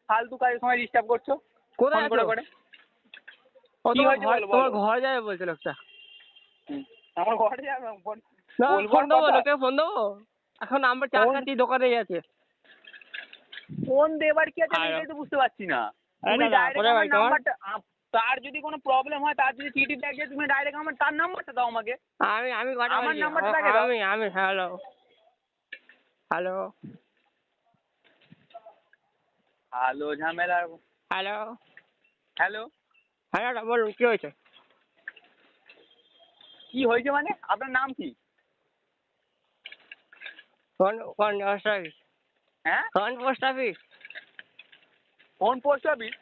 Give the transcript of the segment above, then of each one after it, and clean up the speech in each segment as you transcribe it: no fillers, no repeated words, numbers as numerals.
ফালতু কাজের সময় ডিস্টার্ব করছো কোথায় ফোন করে আছো? করে। ও কি হয়েছে বলো তোমার বলো। ঘরে যাবে বলছে লোকটা। আমার ঘরে যাবে না বলবো ফোন আর দেবো, কথা। লোকে ফোন দেবো। এখন নাম্বার ফোন 4টি দোকানেই আছে। ফোন দেবার কি আছে আমি হ্যালো। এটাই তো বুঝতে পারছি না। এই তুমি দাদা, ডাইরেক্ট কোথায় আমার বাড়ি তোমার? নাম্বারটা তার যদি কোনো প্রবলেম হয়, তার যদি চিঠি দেখে তুমি ডাইরেক্ট আমার তার নাম্বারটা দাও আমাকে। আমি আমি ঘরে আমার বাড়ি। নাম্বারটা তাকে দাও। আমি হ্যালো হ্যালো হ্যালো ঝামেলা। Hello hello. হ্যালো, বলুন কি হয়েছে? কি হয়েছে মানে আপনার নাম কি? কোন কোন পোস্ট অফিস? হ্যাঁ কোন পোস্ট অফিস? কোন পোস্ট অফিস?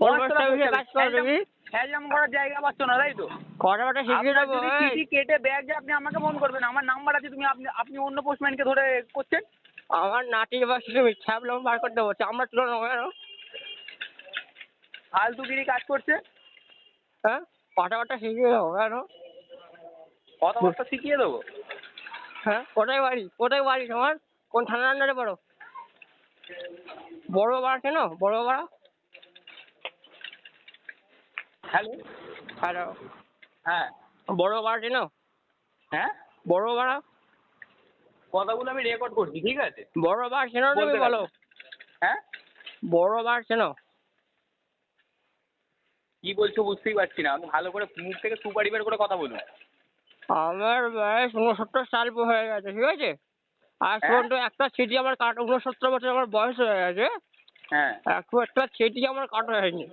কোন পোস্ট অফিসে কাজ করো তুমি? হ্যাজাম করার জায়গা পাচ্ছ না তাই তো? কথাবার্তা শিখিয়ে আপনার দেবো। যদি এই, চিঠি কেটে ব্যাগ যে আপনি আমাকে ফোন করবেন, আমার নাম্বার আছে, আপনি অন্য পোস্টম্যানকে ধরে করছেন। আমার নাতির বা শিশু ছ্যাবলাম বার করতে বলছে, আমরা তুলো নেবো কেন? ফালতুগিরি কাজ করছে। হ্যাঁ, কথাবার্তা শিখিয়ে দেবো কেন? কথাবার্তা শিখিয়ে দেবো। হ্যাঁ, কোথায় বাড়ি তোমার? কোন থানার আন্ডারে পড়ো? বড় পাড়া কেন? বড় পাড়া? হ্যালো। হ্যালো, হ্যাঁ বড় পাড়া কেন? হ্যাঁ বড় পাড়া? কথাগুলো আমি রেকর্ড করছি, ঠিক আছে? বড় পাড়া কেন তুমি বলতে বলো? থাকো। হ্যাঁ বড় পাড়া কেন? কি বলছো বুঝতেই পারছি না। আমি ভালো করে মুখ থেকে সুপারি বের করে কথা বলুন। আমার বয়স 69 সাল হয়ে গেছে, ঠিক আছে? আর হ্যাঁ পর্যন্ত একটা ছিটি আমার 69 বছর আমার বয়স হয়ে গেছে। হ্যাঁ এখন একটা ছিটি আমার কাটা হয়নি।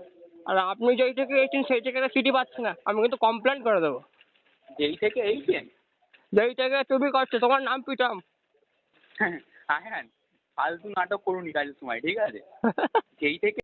আর আপনি যেই থেকে এসেছেন সেই থেকে একটা ছিটি পাচ্ছি না, আমি কিন্তু কমপ্লেন করে দেবো। যেই থেকে এইছেন। যেই থেকে তুমি করছো, তোমার নাম পিটাম। হ্যাঁ ফালতু নাটক করুনি কাজের সময়, ঠিক আছে? যেই থেকে